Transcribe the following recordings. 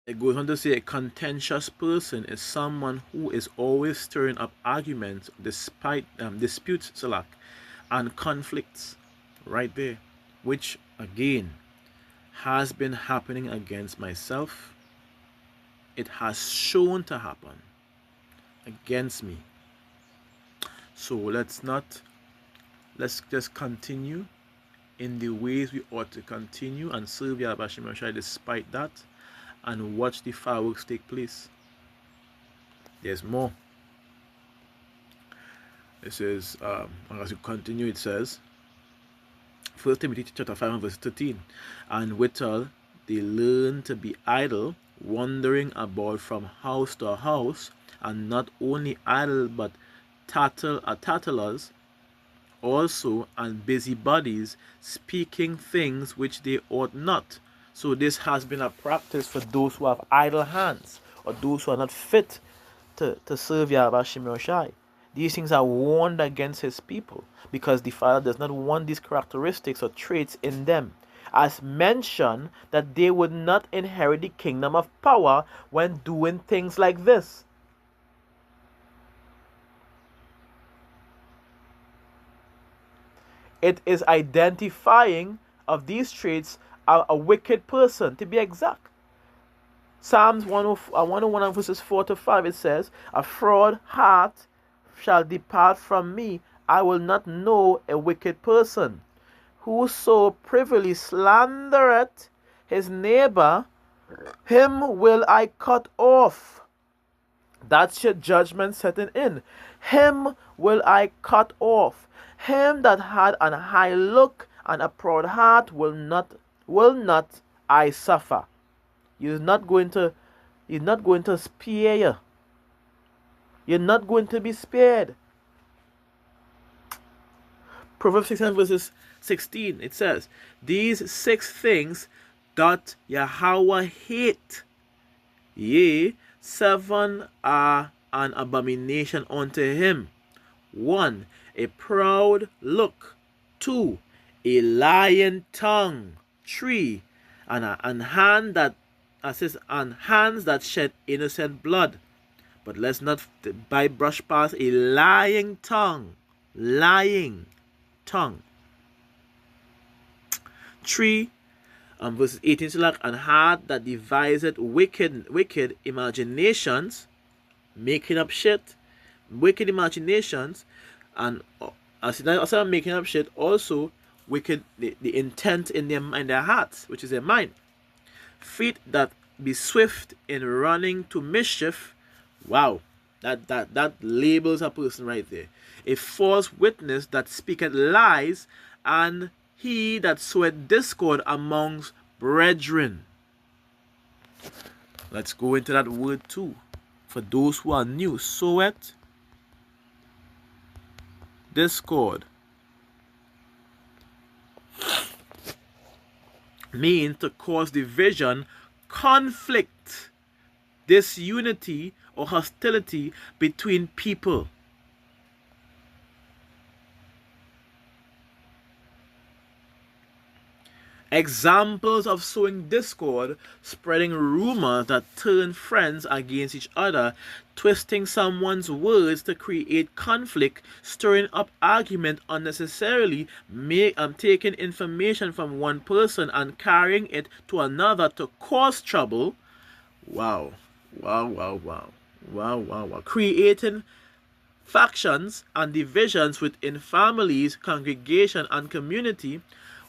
It goes on to say a contentious person is someone who is always stirring up arguments despite disputes, Salak, and conflicts. Right there. Which, again, has been happening against myself. It has shown to happen against me. So let's just continue in the ways we ought to continue and serve Yahweh Hashem Yahshua despite that, and watch the fireworks take place. There's more. It says, as you continue, it says, 1 Timothy chapter 5 and verse 13, and withal they learn to be idle, wandering about from house to house, and not only idle but tattlers also, and busybodies, speaking things which they ought not. So this has been a practice for those who have idle hands, or those who are not fit to serve Yahweh Hashem Yoshai. These things are warned against his people, because the Father does not want these characteristics or traits in them. As mentioned, that they would not inherit the kingdom of power when doing things like this. It is identifying of these traits a wicked person, to be exact. Psalms 101 verses 4 to 5, it says, a fraud heart shall depart from me. I will not know a wicked person. Whoso privily slandereth his neighbor, him will I cut off. That's your judgment setting in. Him will I cut off. Him that had an high look and a proud heart will not I suffer. He's not going to spare you. You're not going to be spared. Proverbs 6 verses 16, it says, these 6 things doth Yahweh hate. Yea, 7 are an abomination unto him. 1, a proud look. 2, a lying tongue. 3, and hands that shed innocent blood. But let's not brush past a lying tongue. Lying tongue. 3, verses 18 to and heart that deviseth wicked imaginations, making up shit, wicked imaginations, and as also making up shit, also wicked the intent in their hearts, which is their mind. Feet that be swift in running to mischief. Wow, that labels a person right there. A false witness that speaketh lies, and he that soweth discord amongst brethren. Let's go into that word too. For those who are new, soweth discord means to cause division, conflict, disunity, or hostility between people. Examples of sowing discord: spreading rumors that turn friends against each other, twisting someone's words to create conflict, stirring up argument unnecessarily, taking information from one person and carrying it to another to cause trouble. Wow. Creating factions and divisions within families, congregation, and community,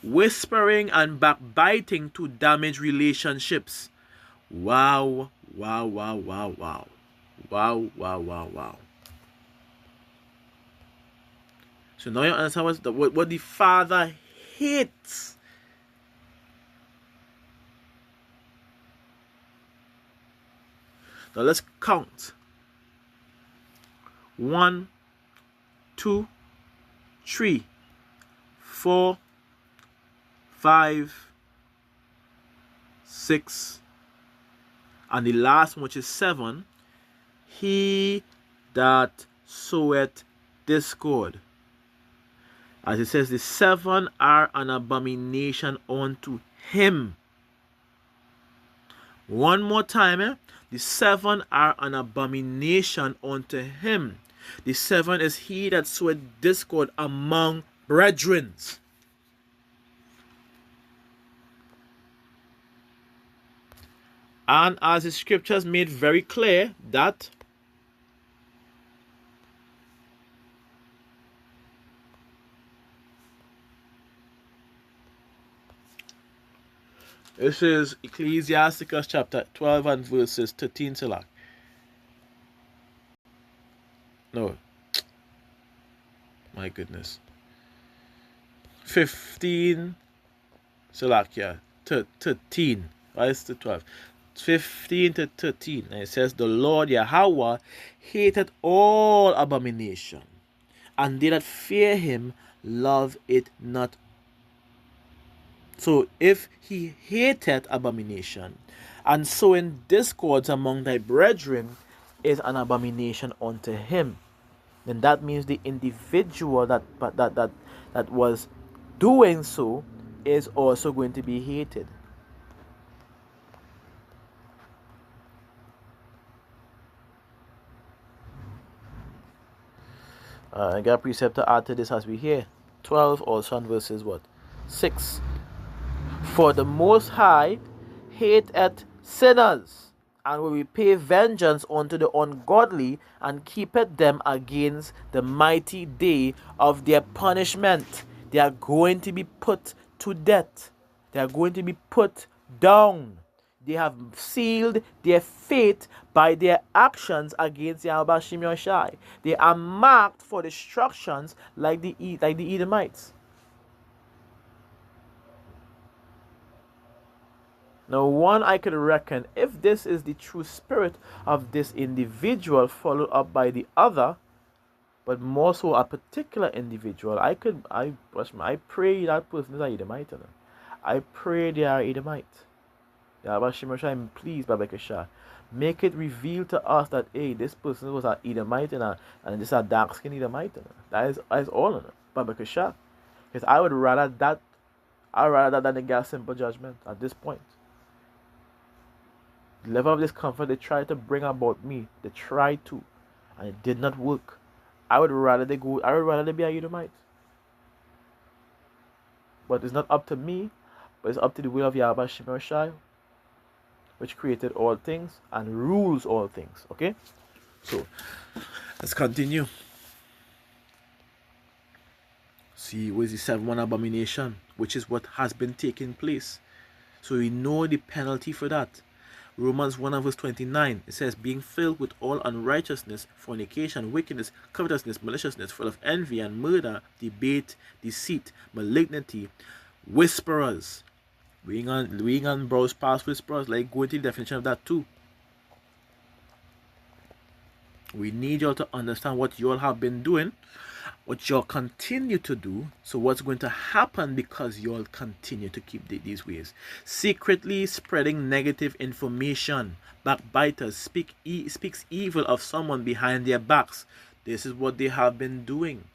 whispering and backbiting to damage relationships. Wow. So now you understand what the Father hates. Now let's count. 1, 2, 3, 4, 5, 6, and the last one, which is 7. He that soweth discord. As it says, the 7 are an abomination unto him. One more time, the 7 are an abomination unto him. The 7 is he that soweth discord among brethren. And as the scriptures made very clear that this is Ecclesiasticus chapter 12 and verses 13 Salak. No. My goodness. 15 Salakia. 13. Why is the 12? 15 to 13. And it says, the Lord Yahweh hated all abomination, and they that fear him love it not. So if he hated abomination, and sowing discords among thy brethren is an abomination unto him, then that means the individual that was doing so is also going to be hated. I got a precept to add to this as we hear. 12 also on verses what? 6. For the Most High hateth sinners, and will repay vengeance unto the ungodly, and keepeth them against the mighty day of their punishment. They are going to be put to death. They are going to be put down. They have sealed their fate by their actions against Yahweh Shem Yoshai. They are marked for destructions like the Edomites. Now, one I could reckon, if this is the true spirit of this individual followed up by the other, but more so a particular individual, I pray that person is an Edomite. I pray they are Edomite. Yahweh Shem Yoshai, please, Babakasha, make it reveal to us that, hey, this person was an Edomite and this is a dark-skinned Edomite. That is all, Babakasha. Because I would rather that than the gas simple judgment at this point. The level of discomfort they tried to bring about me, they tried to, and it did not work. I would rather they be a Edomite. But it's not up to me, but it's up to the will of Yahweh Shem Yoshai, which created all things and rules all things. Okay? So, let's continue. See, what is the 7 abomination, which is what has been taking place. So we know the penalty for that. Romans 1 and verse 29, it says, being filled with all unrighteousness, fornication, wickedness, covetousness, maliciousness, full of envy and murder, debate, deceit, malignity, whisperers. We on browse past whisperers, like go into the definition of that too. We need y'all to understand what y'all have been doing, what y'all continue to do. So what's going to happen because y'all continue to keep these ways? Secretly spreading negative information. Backbiters speaks evil of someone behind their backs. This is what they have been doing.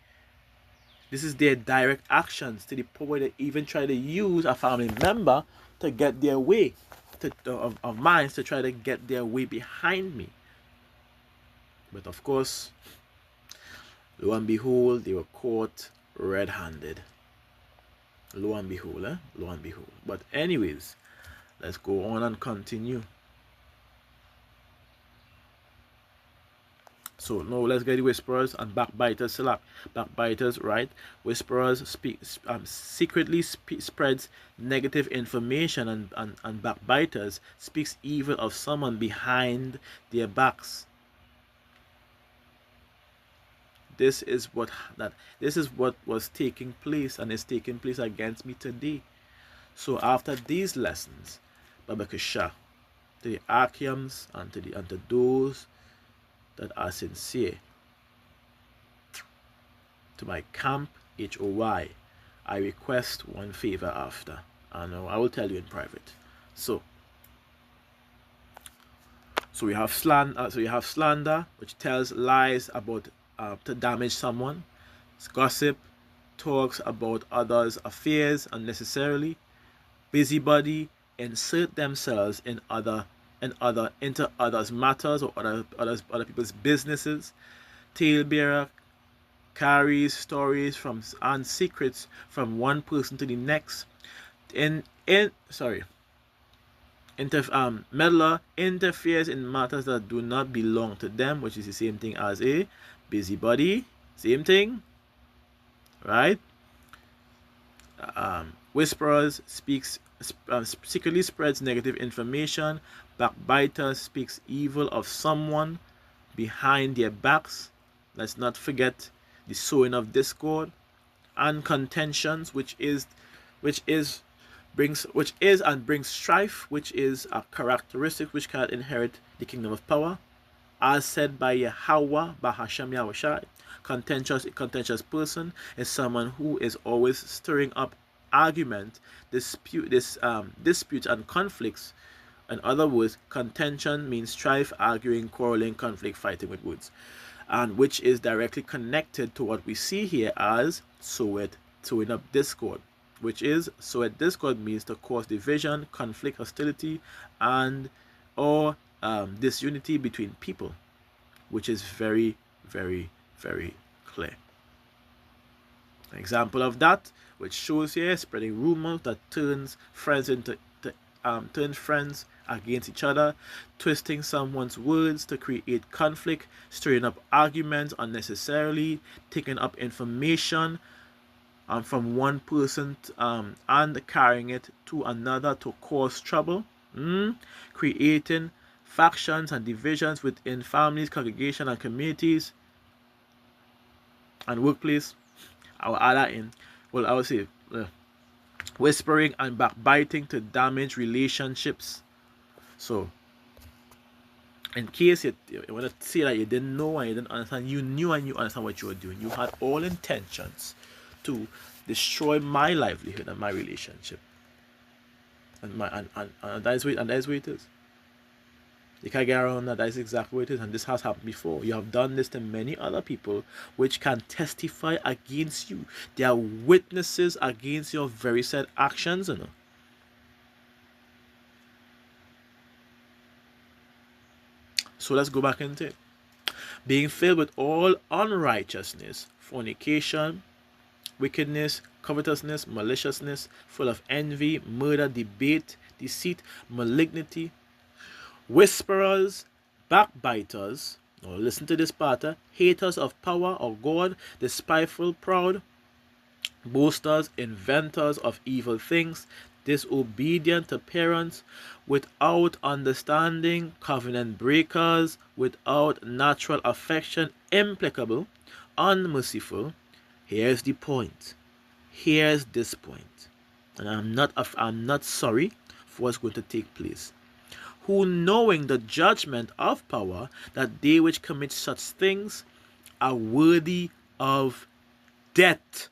This is their direct actions, to the point where they even try to use a family member to get their way, of mine, to try to get their way behind me. But of course, lo and behold, they were caught red-handed. Lo and behold, Lo and behold. But anyways, let's go on and continue. So now let's get the whisperers and backbiters select. Backbiters, right? Whisperers secretly spreads negative information, and backbiters speaks evil of someone behind their backs. This is what was taking place and is taking place against me today. So after these lessons, Babakasha, to the Archiums and to those that are sincere, to my camp HOY, I request one favor after, and I will tell you in private. So we have slander, which tells lies about to damage someone. It's gossip, talks about others' affairs unnecessarily. Busybody, insert themselves in other into others' matters or other people's businesses. Talebearer carries stories from and secrets from one person to the next. Meddler interferes in matters that do not belong to them, which is the same thing as a busybody. Same thing, right? Whisperers secretly spreads negative information. Backbiters speaks evil of someone behind their backs. Let's not forget the sowing of discord and contentions, which is and brings strife, which is a characteristic which cannot inherit the kingdom of power, as said by Yahweh, Bahashem Yahushai. Contentious person is someone who is always stirring up argument, dispute and conflicts. In other words, contention means strife, arguing, quarreling, conflict, fighting with words, and which is directly connected to what we see here as sowing up discord, which is sowed discord means to cause division, conflict, hostility, and or disunity between people, which is very, very, very clear. An example of that, which shows here, spreading rumors that turns friends against each other, twisting someone's words to create conflict, stirring up arguments unnecessarily, taking up information from one person and carrying it to another to cause trouble, creating factions and divisions within families, congregations, and communities and workplace. I'll add that in. Well, I would say whispering and backbiting to damage relationships. So, in case you want to say that you didn't know and you didn't understand, you knew and you understand what you were doing. You had all intentions to destroy my livelihood and my relationship. And that is what it is. You can't get around that. That is exactly what it is. And this has happened before. You have done this to many other people which can testify against you. They are witnesses against your very said actions, you know. So let's go back into it. Being filled with all unrighteousness, fornication, wickedness, covetousness, maliciousness, full of envy, murder, debate, deceit, malignity, whisperers, backbiters, now listen to this part, haters of power or God, despiteful, proud, boasters, inventors of evil things, disobedient to parents, without understanding, covenant breakers, without natural affection, implacable, unmerciful. Here's the point. Here's this point. And I'm not sorry for what's going to take place. Who, knowing the judgment of power, that they which commit such things are worthy of death,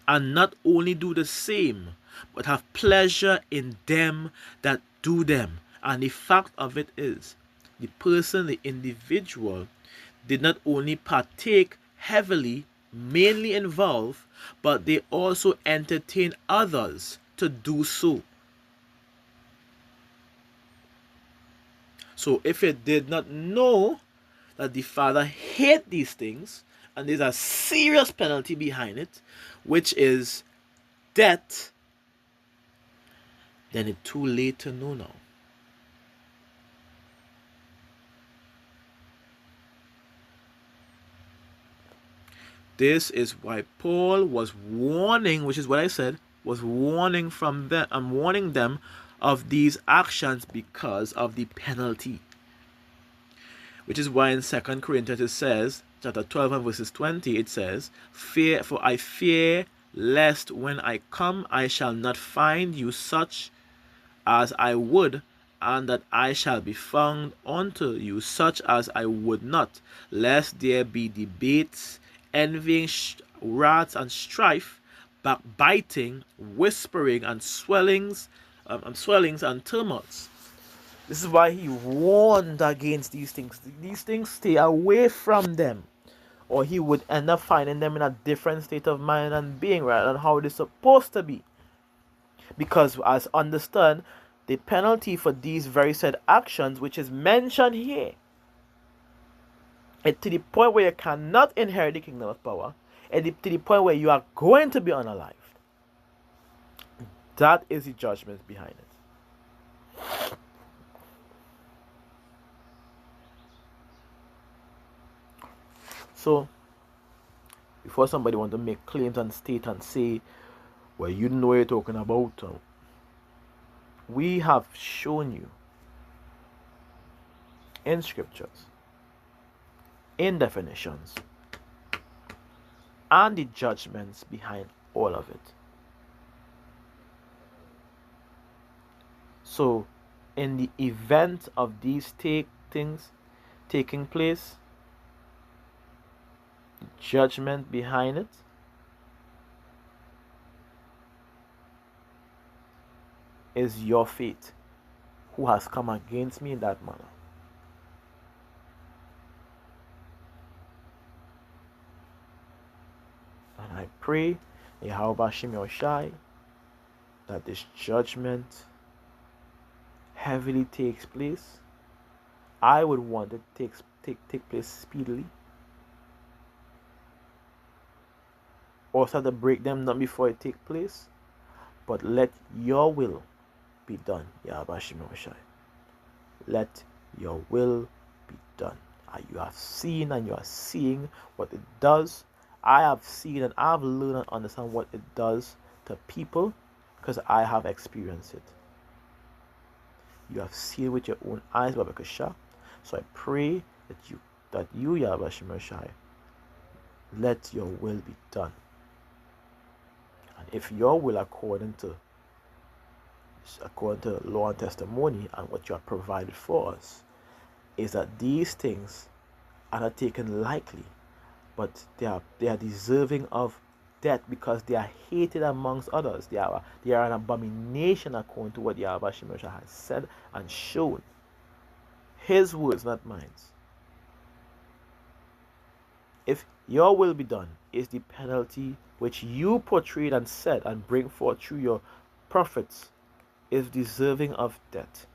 and not only do the same, but have pleasure in them that do them. And the fact of it is, the person, the individual, did not only partake heavily, mainly involved, but they also entertain others to do so. So if you did not know that the Father hates these things, and there's a serious penalty behind it, which is death, then it's too late to know now. This is why Paul was warning, which is what I said, was warning them of these actions because of the penalty. Which is why in 2 Corinthians it says, chapter 12 and verses 20, it says, For I fear lest when I come I shall not find you such as I would, and that I shall be found unto you such as I would not, lest there be debates, envying, wrath and strife, backbiting, whispering, and swellings and tumults. This is why he warned against these things. These things, stay away from them, or he would end up finding them in a different state of mind and being, rather than how it is supposed to be. Because as understand, the penalty for these very said actions, which is mentioned here, and to the point where you cannot inherit the kingdom of power, and to the point where you are going to be unalived. That is the judgment behind it. So, before somebody want to make claims and state and say, well, you know what you're talking about, we have shown you in scriptures, in definitions, and the judgments behind all of it. So, in the event of these things taking place, the judgment behind it is your fate, who has come against me in that manner. And I pray, Yahweh Shem Yoshai, that this judgment heavily takes place. I would want it to take place speedily. Also to break them not before it take place, but let your will be done, Yahweh Shem Yoshai. Let your will be done. You have seen and you are seeing what it does. I have seen and I've learned and understand what it does to people because I have experienced it. You have seen with your own eyes, Baba Kasha. So I pray that you, Yahweh Shem Yoshai, let your will be done. And if your will according to law and testimony and what you have provided for us is that these things are not taken lightly, but they are deserving of death because they are hated amongst others. They are an abomination according to what Yahweh Shem Yoshai has said and shown. His words, not mine. If your will be done is the penalty which you portrayed and said and bring forth through your prophets is deserving of death,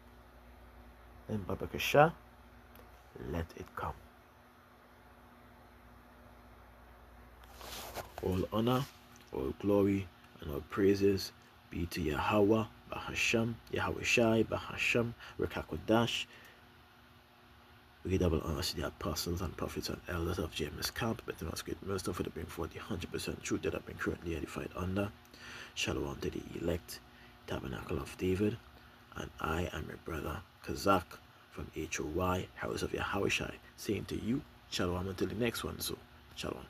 then Baba Kasha, let it come. All honor, all glory, and all praises be to Yahweh, Bahasham, Yahweh Shai, Bahasham, Rekakodash. We give double honors to the apostles and prophets and elders of James Camp, but us great mercy for to bring forth the 100% truth that have been currently edified under. Shalom to the elect, Tabernacle of David, and I am your brother, Kazak, from HOY, House of Yahweh Shai, saying to you, Shalom until the next one, so Shalom.